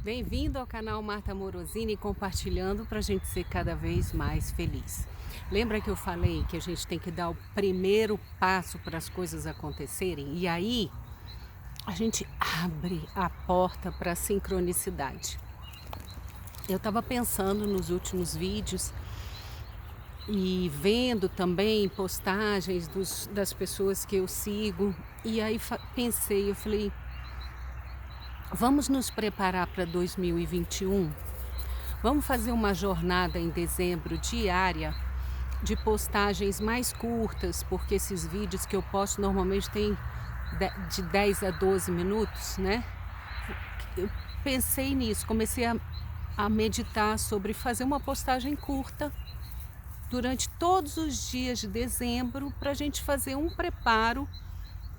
Bem-vindo ao canal Marta Morosini, compartilhando para a gente ser cada vez mais feliz. Lembra que eu falei que a gente tem que dar o primeiro passo para as coisas acontecerem? E aí a gente abre a porta para a sincronicidade. Eu estava pensando nos últimos vídeos e vendo também postagens das pessoas que eu sigo. E aí eu falei, vamos nos preparar para 2021? Vamos fazer uma jornada em dezembro diária de postagens mais curtas, porque esses vídeos que eu posto normalmente tem de 10 a 12 minutos, né? Eu pensei nisso, comecei a meditar sobre fazer uma postagem curta durante todos os dias de dezembro para a gente fazer um preparo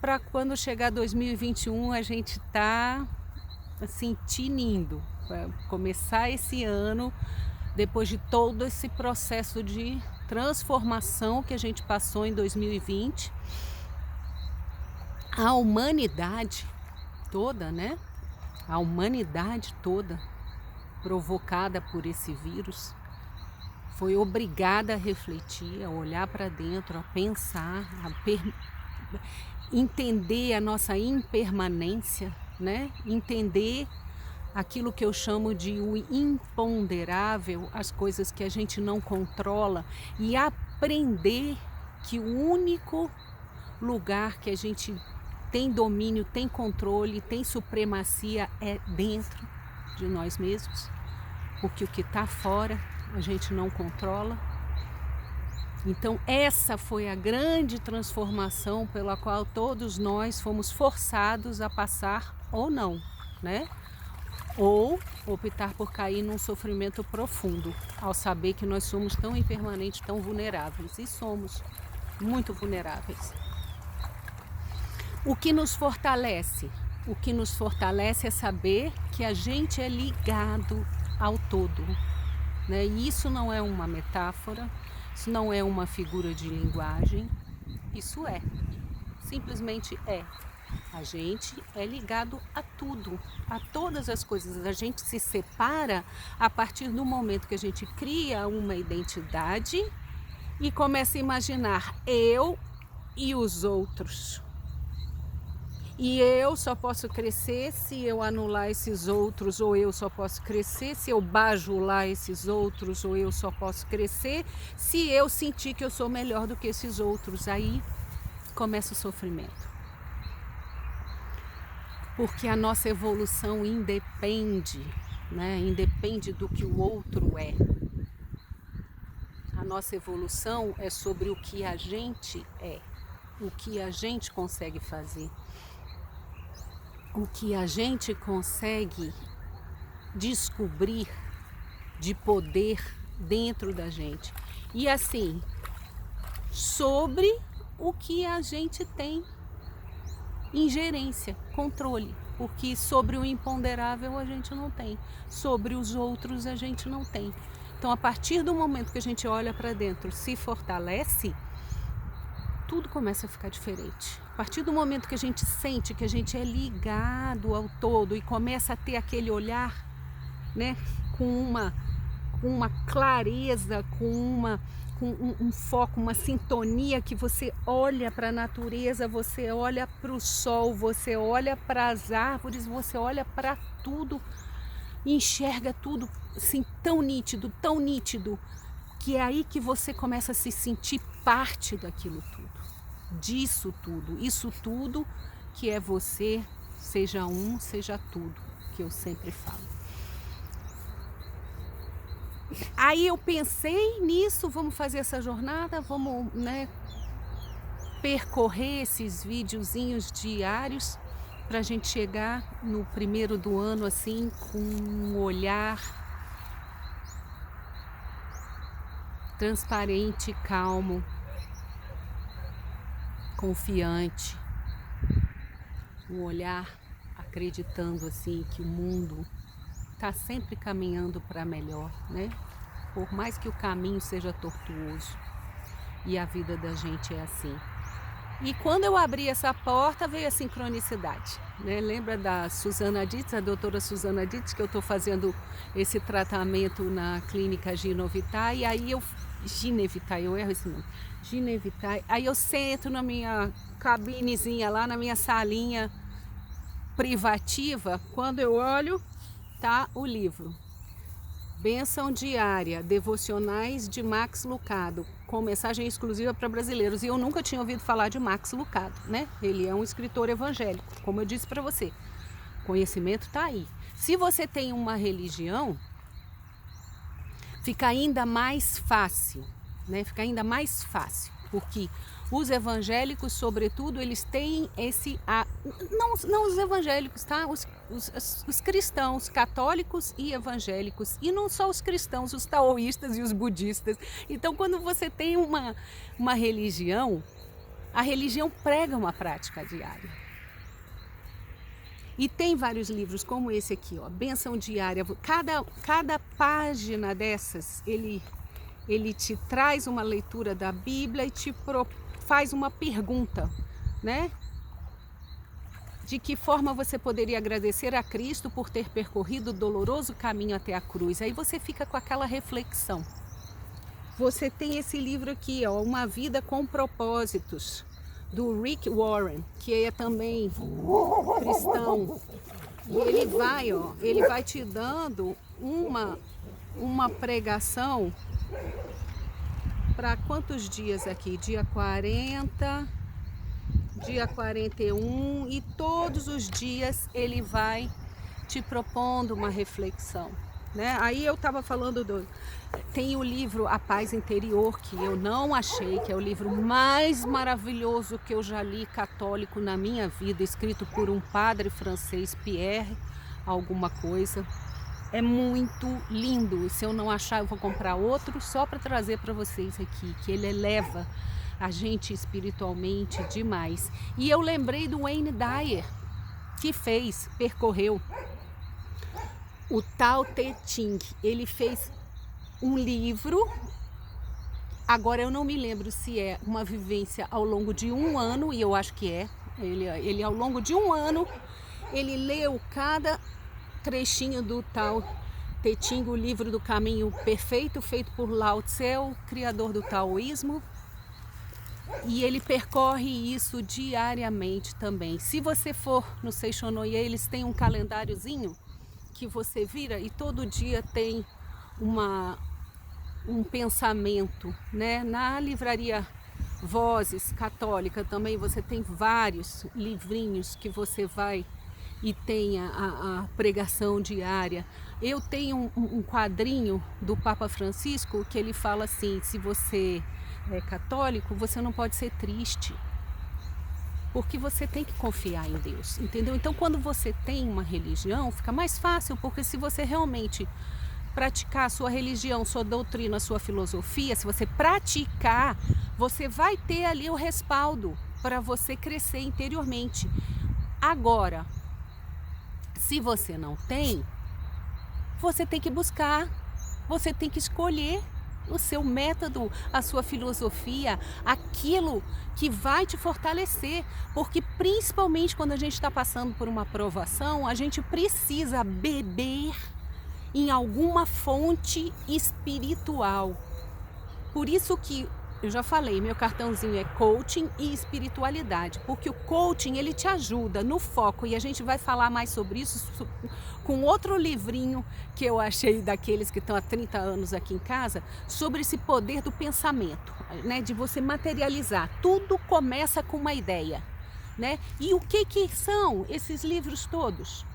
para quando chegar 2021 a gente tá assim tinindo, para começar esse ano depois de todo esse processo de transformação que a gente passou em 2020. A humanidade toda, né? A humanidade toda, provocada por esse vírus, foi obrigada a refletir, a olhar para dentro, a pensar, entender a nossa impermanência, né? Entender aquilo que eu chamo de o imponderável, as coisas que a gente não controla, e aprender que o único lugar que a gente tem domínio, tem controle, tem supremacia é dentro de nós mesmos, porque o que está fora a gente não controla. Então essa foi a grande transformação pela qual todos nós fomos forçados a passar ou não, né? Ou optar por cair num sofrimento profundo, ao saber que nós somos tão impermanentes, tão vulneráveis, e somos muito vulneráveis. O que nos fortalece? O que nos fortalece é saber que a gente é ligado ao todo, né? E isso não é uma metáfora, isso não é uma figura de linguagem, isso simplesmente é. A gente é ligado a tudo, a todas as coisas. A gente se separa a partir do momento que a gente cria uma identidade e começa a imaginar eu e os outros. E eu só posso crescer se eu anular esses outros, ou eu só posso crescer se eu bajular esses outros, ou eu só posso crescer se eu sentir que eu sou melhor do que esses outros. Aí começa o sofrimento. Porque a nossa evolução independe, né? Independe do que o outro é. A nossa evolução é sobre o que a gente é, o que a gente consegue fazer, o que a gente consegue descobrir de poder dentro da gente. E assim, sobre o que a gente tem ingerência, controle, porque sobre o imponderável a gente não tem, sobre os outros a gente não tem. Então, a partir do momento que a gente olha para dentro, se fortalece, tudo começa a ficar diferente. A partir do momento que a gente sente que a gente é ligado ao todo e começa a ter aquele olhar, né, com uma clareza, com um foco, uma sintonia, que você olha para a natureza, você olha para o sol, você olha para as árvores, você olha para tudo, enxerga tudo assim tão nítido, que é aí que você começa a se sentir parte daquilo tudo, disso tudo, isso tudo que é você, seja um, seja tudo, que eu sempre falo. Aí eu pensei nisso, vamos fazer essa jornada, vamos, né, percorrer esses videozinhos diários para a gente chegar no primeiro do ano assim com um olhar transparente, calmo, confiante, um olhar acreditando assim que o mundo está sempre caminhando para melhor, né? Por mais que o caminho seja tortuoso, e a vida da gente é assim. E quando eu abri essa porta, veio a sincronicidade, né? Lembra da Susana Dietz, a doutora Susana Dietz, que eu estou fazendo esse tratamento na clínica Ginovitae, e aí Ginevitae, eu erro esse nome, Ginevitae, aí eu sento na minha cabinezinha lá, na minha salinha privativa, quando eu olho, tá o livro. Bênção Diária, Devocionais de Max Lucado, com mensagem exclusiva para brasileiros. E eu nunca tinha ouvido falar de Max Lucado, né? Ele é um escritor evangélico, como eu disse para você. Conhecimento está aí. Se você tem uma religião, fica ainda mais fácil, né? Fica ainda mais fácil, porque os evangélicos, sobretudo, eles têm esse... Não os evangélicos, tá? Os cristãos, católicos e evangélicos. E não só os cristãos, os taoístas e os budistas. Então, quando você tem uma religião, a religião prega uma prática diária. E tem vários livros como esse aqui, ó, Bênção Diária. Cada página dessas, ele te traz uma leitura da Bíblia e te faz uma pergunta, né? De que forma você poderia agradecer a Cristo por ter percorrido o doloroso caminho até a cruz? Aí você fica com aquela reflexão. Você tem esse livro aqui, ó, Uma Vida com Propósitos, do Rick Warren, que é também cristão. E ele vai te dando uma pregação para quantos dias aqui? Dia 40, dia 41, e todos os dias ele vai te propondo uma reflexão, né? Aí eu estava falando tem o livro A Paz Interior, que eu não achei, que é o livro mais maravilhoso que eu já li católico na minha vida, escrito por um padre francês, Pierre alguma coisa. É muito lindo, e se eu não achar eu vou comprar outro só para trazer para vocês aqui, que ele eleva a gente espiritualmente demais. E eu lembrei do Wayne Dyer, que percorreu o Tao Te Ching. Ele fez um livro, agora eu não me lembro se é uma vivência ao longo de um ano, e eu acho que é. Ele ao longo de um ano, ele leu cada trechinho do Tao Te Ching, o livro do caminho perfeito, feito por Lao Tse, o criador do taoísmo, e ele percorre isso diariamente também. Se você for no Seishonoye, eles têm um calendáriozinho que você vira e todo dia tem um pensamento, né? Na livraria Vozes Católica também você tem vários livrinhos que você vai e tem a pregação diária. Eu tenho um quadrinho do Papa Francisco que ele fala assim: se você é católico, você não pode ser triste, porque você tem que confiar em Deus, entendeu? Então, quando você tem uma religião, fica mais fácil, porque se você realmente praticar a sua religião, sua doutrina, a sua filosofia, se você praticar, você vai ter ali o respaldo para você crescer interiormente. Agora, se você não tem, você tem que buscar, você tem que escolher o seu método, a sua filosofia, aquilo que vai te fortalecer, porque principalmente quando a gente está passando por uma provação, a gente precisa beber em alguma fonte espiritual. Por isso que eu já falei, meu cartãozinho é coaching e espiritualidade, porque o coaching ele te ajuda no foco, e a gente vai falar mais sobre isso com outro livrinho que eu achei daqueles que estão há 30 anos aqui em casa, sobre esse poder do pensamento, né, de você materializar. Tudo começa com uma ideia, né? E o que são esses livros todos?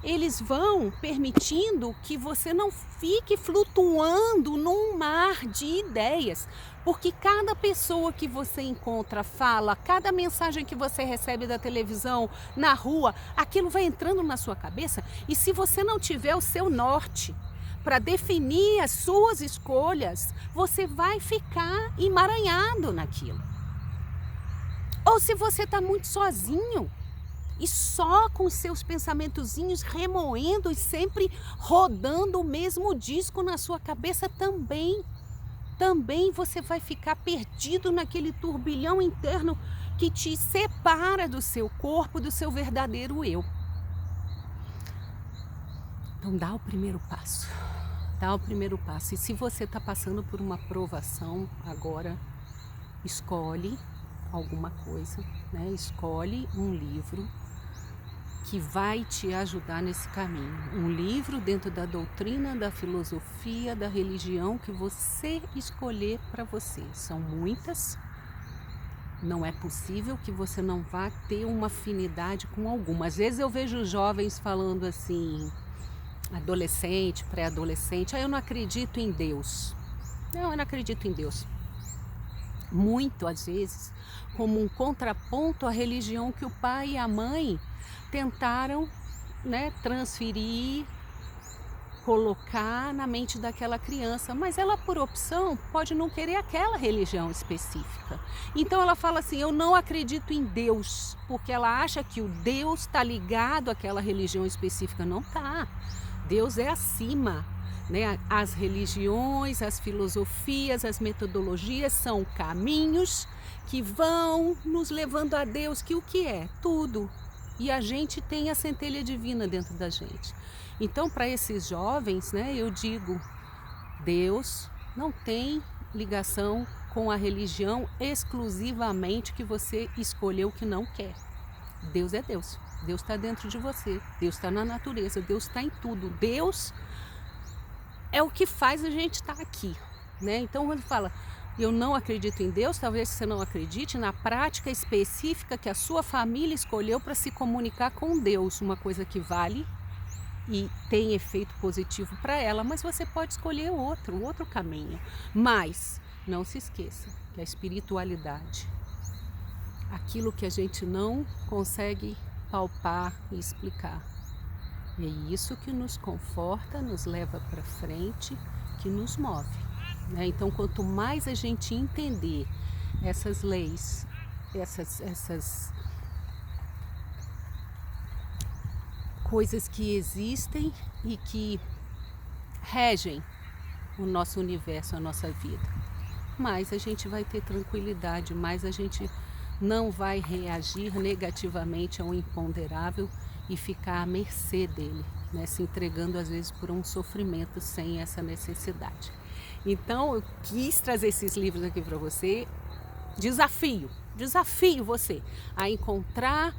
Eles vão permitindo que você não fique flutuando num mar de ideias, porque cada pessoa que você encontra, fala, cada mensagem que você recebe da televisão, na rua, aquilo vai entrando na sua cabeça, e se você não tiver o seu norte para definir as suas escolhas, você vai ficar emaranhado naquilo. Ou se você está muito sozinho, e só com seus pensamentozinhos remoendo e sempre rodando o mesmo disco na sua cabeça, também você vai ficar perdido naquele turbilhão interno que te separa do seu corpo, do seu verdadeiro eu. Então dá o primeiro passo. Dá o primeiro passo. E se você está passando por uma provação agora, escolhe alguma coisa, né? Escolhe um livro que vai te ajudar nesse caminho. Um livro dentro da doutrina, da filosofia, da religião que você escolher para você. São muitas. Não é possível que você não vá ter uma afinidade com alguma. Às vezes eu vejo jovens falando assim, adolescente, pré-adolescente, eu não acredito em Deus. Não, eu não acredito em Deus. Muito, às vezes, como um contraponto à religião que o pai e a mãe tentaram, né, transferir, colocar na mente daquela criança, mas ela, por opção, pode não querer aquela religião específica. Então ela fala assim, eu não acredito em Deus, porque ela acha que o Deus está ligado àquela religião específica. Não está. Deus é acima, né? As religiões, as filosofias, as metodologias são caminhos que vão nos levando a Deus, que o que é? Tudo. E a gente tem a centelha divina dentro da gente. Então, para esses jovens, né, eu digo, Deus não tem ligação com a religião exclusivamente que você escolheu que não quer. Deus é Deus. Deus está dentro de você. Deus está na natureza. Deus está em tudo. Deus é o que faz a gente estar aqui, né? Então, quando fala, eu não acredito em Deus, talvez você não acredite na prática específica que a sua família escolheu para se comunicar com Deus, uma coisa que vale e tem efeito positivo para ela, mas você pode escolher outro caminho. Mas não se esqueça que a espiritualidade, aquilo que a gente não consegue palpar e explicar, é isso que nos conforta, nos leva para frente, que nos move, né? Então, quanto mais a gente entender essas leis, essas coisas que existem e que regem o nosso universo, a nossa vida, mais a gente vai ter tranquilidade, mais a gente não vai reagir negativamente ao imponderável e ficar à mercê dele, né? Se entregando às vezes por um sofrimento sem essa necessidade. Então eu quis trazer esses livros aqui para você. Desafio você a encontrar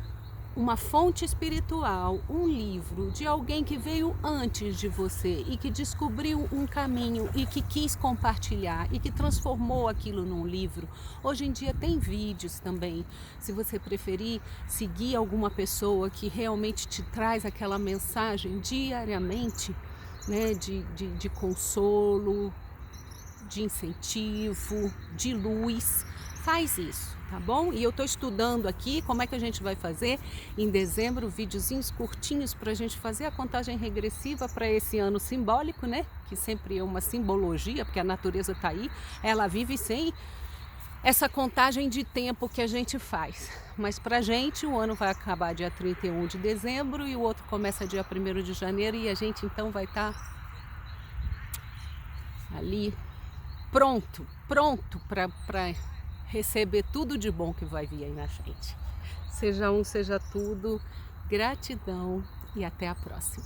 uma fonte espiritual, um livro de alguém que veio antes de você e que descobriu um caminho e que quis compartilhar e que transformou aquilo num livro. Hoje em dia tem vídeos também, se você preferir seguir alguma pessoa que realmente te traz aquela mensagem diariamente, né, de consolo, de incentivo, de luz. Faz isso, tá bom? E eu estou estudando aqui como é que a gente vai fazer em dezembro, videozinhos curtinhos para a gente fazer a contagem regressiva para esse ano simbólico, né? Que sempre é uma simbologia, porque a natureza está aí, ela vive sem essa contagem de tempo que a gente faz. Mas para a gente o ano vai acabar dia 31 de dezembro e o outro começa dia 1º de janeiro e a gente então vai estar ali pronto para receber tudo de bom que vai vir aí na frente. Seja um, seja tudo. Gratidão e até a próxima.